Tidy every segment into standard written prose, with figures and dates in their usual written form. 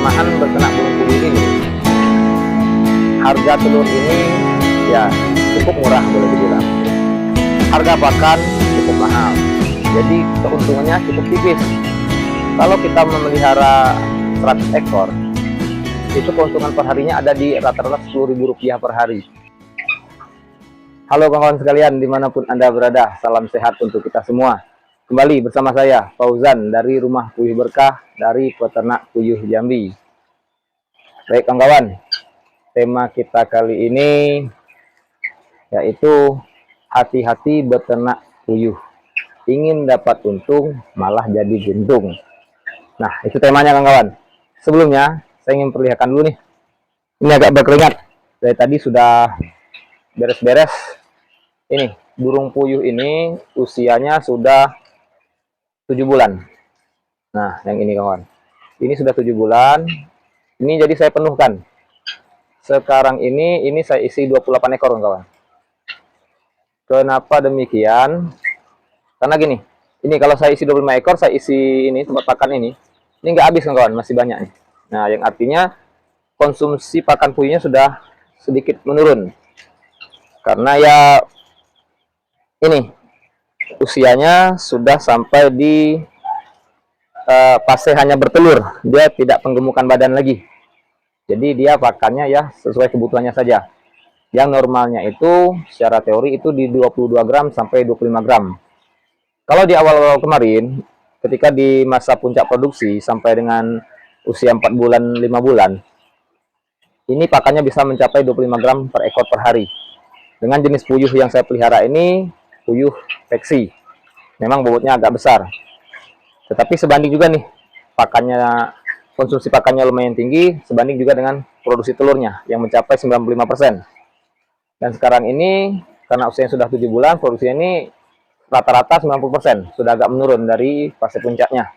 kelemahan beternak burung puyuh ini, harga telur ini ya cukup murah boleh dibilang. Harga pakan cukup mahal. Jadi keuntungannya cukup tipis. Kalau kita memelihara 100 ekor, itu keuntungan perharinya ada di rata-rata Rp10.000 per hari. Halo kawan-kawan sekalian, dimanapun Anda berada, salam sehat untuk kita semua. Kembali bersama saya, Fauzan, dari Rumah Puyuh Berkah, dari Peternak Puyuh Jambi. Baik kawan-kawan, tema kita kali ini yaitu hati-hati beternak puyuh. Ingin dapat untung, malah jadi buntung. Nah, itu temanya kawan-kawan. Sebelumnya, saya ingin perlihatkan dulu nih. Ini agak berkeringat. Dari tadi sudah beres-beres. Ini, burung puyuh ini usianya sudah 7 bulan. Nah, yang ini kawan. Ini sudah 7 bulan. Ini jadi saya penuhkan. Sekarang ini saya isi 28 ekor kawan. Kenapa demikian? Karena gini, ini kalau saya isi 25 ekor, saya isi ini tempat pakan ini nggak habis kawan, masih banyak nih. Nah, yang artinya konsumsi pakan puyuhnya sudah sedikit menurun. Karena ya ini usianya sudah sampai di fase hanya bertelur, dia tidak penggemukan badan lagi. Jadi dia pakannya ya sesuai kebutuhannya saja. Yang normalnya itu secara teori itu di 22 gram sampai 25 gram. Kalau di awal-awal kemarin, ketika di masa puncak produksi sampai dengan usia 4 bulan, 5 bulan, ini pakannya bisa mencapai 25 gram per ekor per hari. Dengan jenis puyuh yang saya pelihara ini, puyuh peksi. Memang bobotnya agak besar. Tetapi sebanding juga nih, pakannya, konsumsi pakannya lumayan tinggi, sebanding juga dengan produksi telurnya yang mencapai 95%. Dan sekarang ini, karena usianya sudah 7 bulan, produksinya ini rata-rata 90%, sudah agak menurun dari fase puncaknya.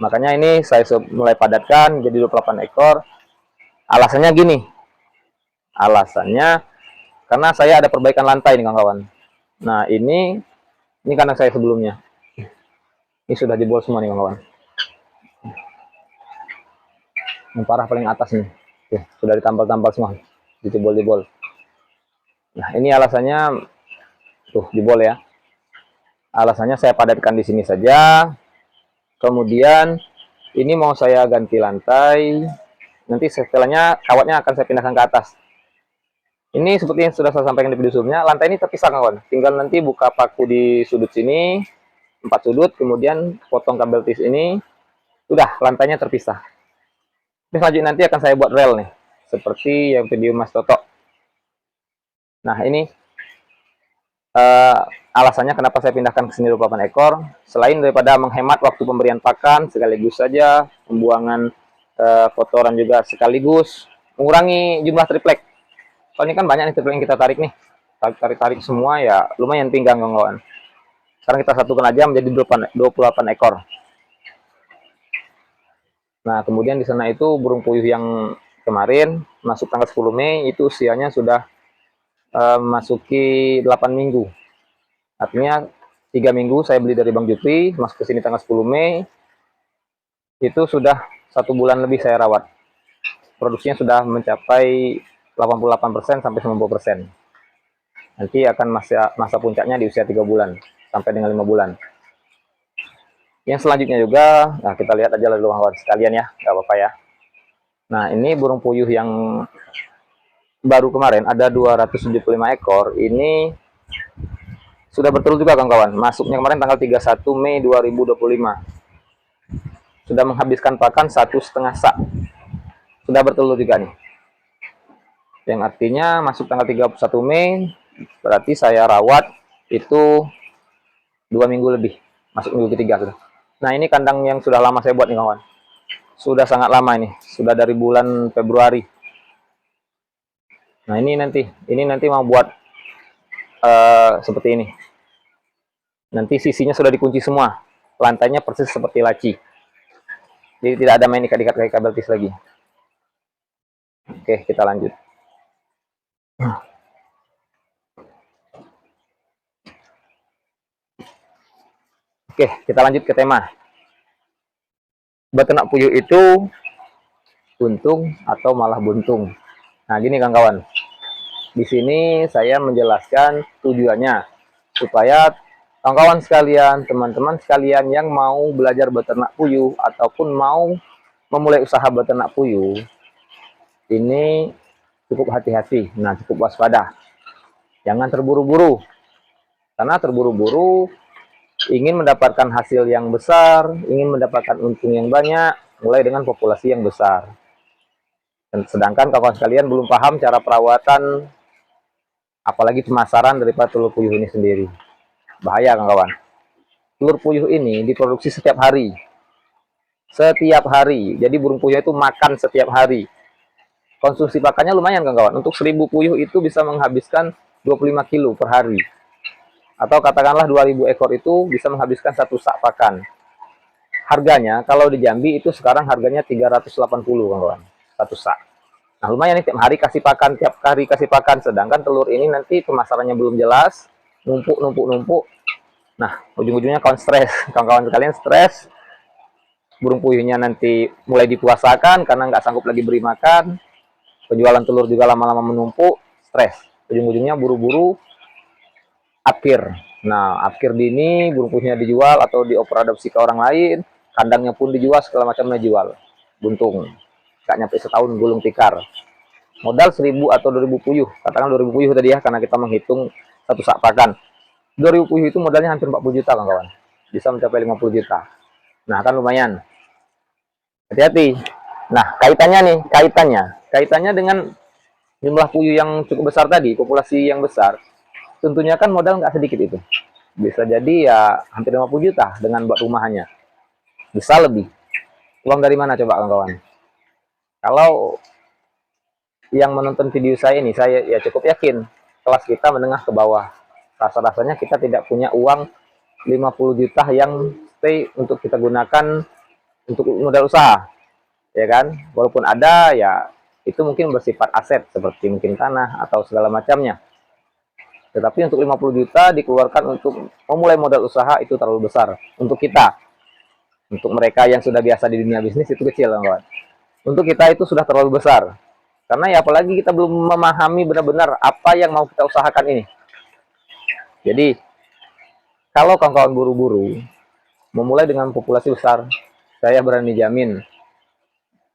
Makanya ini saya mulai padatkan jadi 28 ekor. Alasannya gini, alasannya karena saya ada perbaikan lantai nih kawan-kawan. Nah ini kandang saya sebelumnya. Ini sudah jebol semua nih kawan-kawan. Yang parah paling atas nih. Tuh, sudah ditampal-tampal semua. Dijebol-jebol. Nah ini alasannya, tuh jebol ya. Alasannya saya padatkan di sini saja. Kemudian ini mau saya ganti lantai. Nanti setelahnya kawatnya akan saya pindahkan ke atas. Ini seperti yang sudah saya sampaikan di video sebelumnya, lantai ini terpisah kawan. Tinggal nanti buka paku di sudut sini, 4 sudut, kemudian potong kabel tis ini, sudah lantainya terpisah. Ini selanjutnya nanti akan saya buat rel nih, seperti yang video Mas Toto. Nah ini alasannya kenapa saya pindahkan ke sini 28 ekor, selain daripada menghemat waktu pemberian pakan, sekaligus saja pembuangan kotoran juga sekaligus, mengurangi jumlah triplek. Soalnya kan banyak nih triplek yang kita tarik nih, tarik semua ya lumayan pinggang kawan-kawan. Sekarang kita satukan aja menjadi 28 ekor. Nah kemudian di sana itu burung puyuh yang kemarin masuk tanggal 10 Mei itu usianya sudah masuki 8 minggu. Artinya 3 minggu saya beli dari Bang Jupri, masuk ke sini tanggal 10 Mei, itu sudah 1 bulan lebih saya rawat. Produksinya sudah mencapai 88% sampai 90%. Nanti akan masa puncaknya di usia 3 bulan sampai dengan 5 bulan. Yang selanjutnya juga, nah kita lihat aja dulu kawan sekalian ya, nggak apa-apa ya. Nah ini burung puyuh yang baru kemarin ada 275 ekor, ini sudah bertelur juga kawan-kawan. Masuknya kemarin tanggal 31 Mei 2025. Sudah menghabiskan pakan 1,5 sak. Sudah bertelur juga nih. Yang artinya masuk tanggal 31 Mei, berarti saya rawat itu 2 minggu lebih. Masuk minggu ketiga sudah. Nah ini kandang yang sudah lama saya buat nih kawan. Sudah sangat lama ini. Sudah dari bulan Februari. Nah ini nanti mau buat seperti ini. Nanti sisinya sudah dikunci semua. Lantainya persis seperti laci. Jadi tidak ada main ikat-ikat kayak kabel tis lagi. Oke, kita lanjut. Oke, kita lanjut ke tema. Beternak puyuh itu untung atau malah buntung. Nah, gini kawan-kawan. Di sini saya menjelaskan tujuannya supaya kawan-kawan sekalian, teman-teman sekalian yang mau belajar beternak puyuh ataupun mau memulai usaha beternak puyuh, ini cukup hati-hati. Nah, cukup waspada. Jangan terburu-buru. Karena terburu-buru ingin mendapatkan hasil yang besar, ingin mendapatkan untung yang banyak, mulai dengan populasi yang besar. Dan sedangkan kawan sekalian belum paham cara perawatan, apalagi pemasaran daripada telur puyuh ini sendiri. Bahaya kawan-kawan. Telur puyuh ini diproduksi setiap hari. Setiap hari. Jadi burung puyuh itu makan setiap hari. Konsumsi pakannya lumayan kawan-kawan. Untuk 1000 puyuh itu bisa menghabiskan 25 kilo per hari. Atau katakanlah 2000 ekor itu bisa menghabiskan satu sak pakan. Harganya kalau di Jambi itu sekarang harganya 380 kawan-kawan. Satu sak. Nah, lumayan nih, tiap hari kasih pakan, tiap hari kasih pakan. Sedangkan telur ini nanti pemasarannya belum jelas, numpuk. Nah, ujung-ujungnya kawan stres. Kawan-kawan sekalian stres. Burung puyuhnya nanti mulai dipuasakan karena nggak sanggup lagi beri makan. Penjualan telur juga lama-lama menumpuk, stres. Ujung-ujungnya buru-buru akhir. Nah, akhir dini, burung puyuhnya dijual atau dioper adopsi ke orang lain, kandangnya pun dijual, segala macamnya dijual. Buntung. Nggak nyampe setahun gulung tikar. Modal 1000 atau 2000 puyuh. Katakan 2000 puyuh tadi ya, karena kita menghitung satu sak pakan. 2000 puyuh itu modalnya hampir 40 juta, kawan-kawan. Bisa mencapai 50 juta. Nah, kan lumayan. Hati-hati. Nah, kaitannya dengan jumlah puyuh yang cukup besar tadi, populasi yang besar, tentunya kan modal nggak sedikit itu. Bisa jadi ya hampir 50 juta dengan buat rumahannya. Bisa lebih. Uang dari mana coba kawan-kawan? Kalau yang menonton video saya ini, saya ya cukup yakin kelas kita menengah ke bawah. Rasa-rasanya kita tidak punya uang 50 juta yang stay untuk kita gunakan untuk modal usaha. Ya kan? Walaupun ada, ya itu mungkin bersifat aset seperti mungkin tanah atau segala macamnya. Tetapi untuk 50 juta dikeluarkan untuk memulai modal usaha itu terlalu besar untuk kita. Untuk mereka yang sudah biasa di dunia bisnis itu kecil, kawan. Untuk kita itu sudah terlalu besar. Karena ya apalagi kita belum memahami benar-benar apa yang mau kita usahakan ini. Jadi, kalau kawan-kawan buru-buru memulai dengan populasi besar, saya berani jamin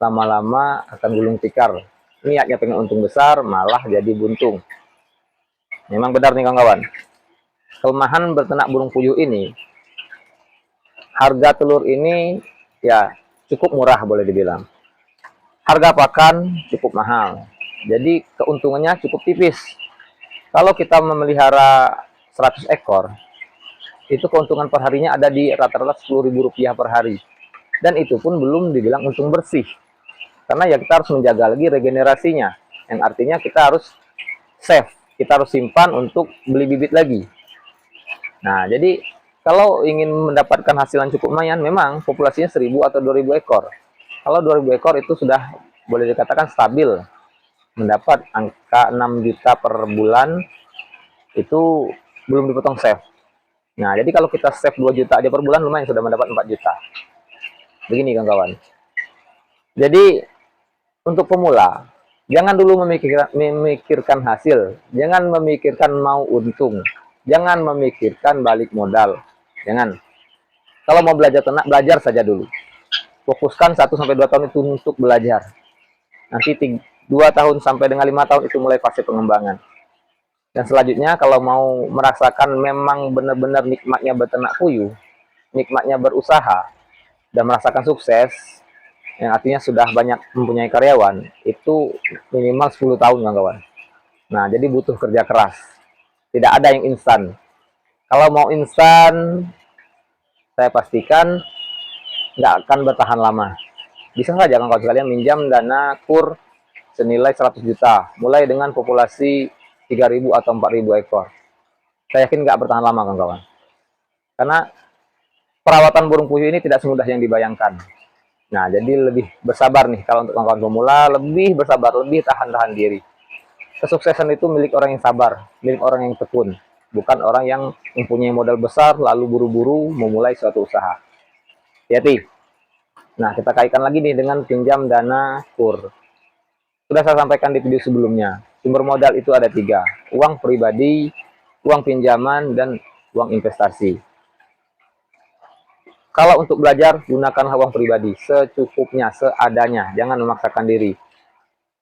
lama-lama akan gulung tikar. Niatnya pengen untung besar, malah jadi buntung. Memang benar nih kawan-kawan. Kelemahan berternak burung puyuh ini, harga telur ini ya cukup murah boleh dibilang. Harga pakan cukup mahal. Jadi keuntungannya cukup tipis. Kalau kita memelihara 100 ekor, itu keuntungan per harinya ada di rata-rata Rp10.000 per hari. Dan itu pun belum dibilang untung bersih. Karena ya kita harus menjaga lagi regenerasinya. Yang artinya kita harus save. Kita harus simpan untuk beli bibit lagi. Nah, jadi kalau ingin mendapatkan hasil yang cukup lumayan, memang populasinya 1000 atau 2000 ekor. Kalau 2000 ekor itu sudah boleh dikatakan stabil. Mendapat angka 6 juta per bulan, itu belum dipotong save. Nah, jadi kalau kita save 2 juta aja per bulan, lumayan sudah mendapat 4 juta. Begini kawan-kawan. Jadi, untuk pemula, jangan dulu memikirkan hasil. Jangan memikirkan mau untung. Jangan memikirkan balik modal. Jangan. Kalau mau belajar ternak, belajar saja dulu. Fokuskan 1-2 tahun itu untuk belajar. Nanti 2 tahun sampai dengan 5 tahun itu mulai fase pengembangan. Dan selanjutnya kalau mau merasakan memang benar-benar nikmatnya beternak puyuh, nikmatnya berusaha, dan merasakan sukses, yang artinya sudah banyak mempunyai karyawan, itu minimal 10 tahun kawan. Nah, jadi butuh kerja keras. Tidak ada yang instan. Kalau mau instan, saya pastikan nggak akan bertahan lama. Bisa saja kawan-kawan sekalian minjam dana kur senilai 100 juta, mulai dengan populasi 3.000 atau 4.000 ekor. Saya yakin nggak bertahan lama kawan-kawan. Karena perawatan burung puyuh ini tidak semudah yang dibayangkan. Nah, jadi lebih bersabar nih kalau untuk kawan-kawan pemula, lebih bersabar, lebih tahan-tahan diri. Kesuksesan itu milik orang yang sabar, milik orang yang tekun, bukan orang yang mempunyai modal besar lalu buru-buru memulai suatu usaha. Hati-hati. Nah, kita kaitkan lagi nih dengan pinjam dana kur. Sudah saya sampaikan di video sebelumnya, sumber modal itu ada 3, uang pribadi, uang pinjaman, dan uang investasi. Kalau untuk belajar, gunakanlah uang pribadi secukupnya, seadanya, jangan memaksakan diri.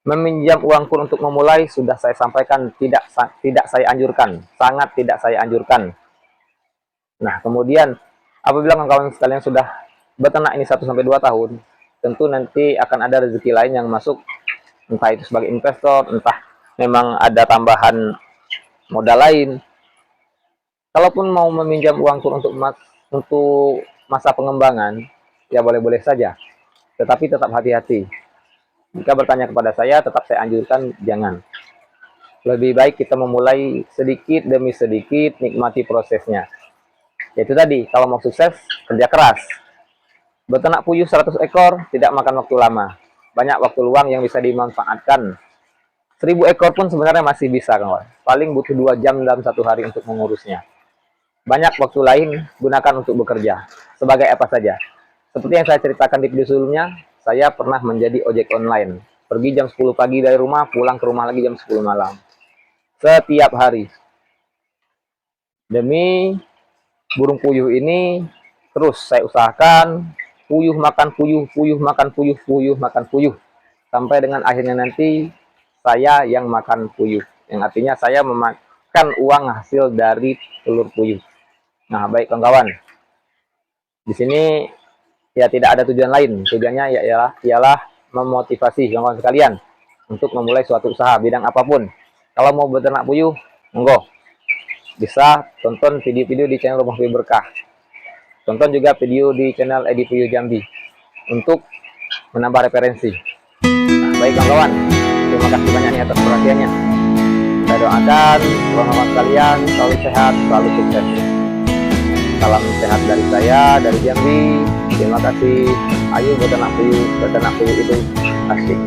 Meminjam uang kur untuk memulai, sudah saya sampaikan, tidak saya anjurkan, sangat tidak saya anjurkan. Nah, kemudian apabila kawan-kawan sekalian sudah beternak ini 1-2 tahun, tentu nanti akan ada rezeki lain yang masuk, entah itu sebagai investor, entah memang ada tambahan modal lain. Kalaupun mau meminjam uang kur untuk masa pengembangan, ya boleh-boleh saja. Tetapi tetap hati-hati. Jika bertanya kepada saya, tetap saya anjurkan jangan. Lebih baik kita memulai sedikit demi sedikit, nikmati prosesnya. Yaitu tadi, kalau mau sukses, kerja keras. Beternak puyuh 100 ekor, tidak makan waktu lama. Banyak waktu luang yang bisa dimanfaatkan. 1000 ekor pun sebenarnya masih bisa, kawan. Paling butuh 2 jam dalam 1 hari untuk mengurusnya. Banyak waktu lain gunakan untuk bekerja. Sebagai apa saja. Seperti yang saya ceritakan di video sebelumnya, saya pernah menjadi ojek online. Pergi jam 10 pagi dari rumah, pulang ke rumah lagi jam 10 malam. Setiap hari. Demi burung puyuh ini, terus saya usahakan, puyuh makan puyuh, puyuh makan puyuh, puyuh makan puyuh. Sampai dengan akhirnya nanti, saya yang makan puyuh. Yang artinya saya memakan uang hasil dari telur puyuh. Nah, baik kawan-kawan. Di sini ya tidak ada tujuan lain. Tujuannya ialah memotivasi kawan-kawan sekalian untuk memulai suatu usaha bidang apapun. Kalau mau beternak puyuh, monggo. Bisa tonton video-video di channel Rumah Puyuh Berkah. Tonton juga video di channel Edi Puyuh Jambi untuk menambah referensi. Nah, baik kawan-kawan. Terima kasih banyak nih atas perhatiannya. Saya doakan kawan-kawan sekalian selalu sehat, selalu sukses. Salam sehat dari saya, dari Jambi. Terima kasih. Ayo beternak puyuh itu asik.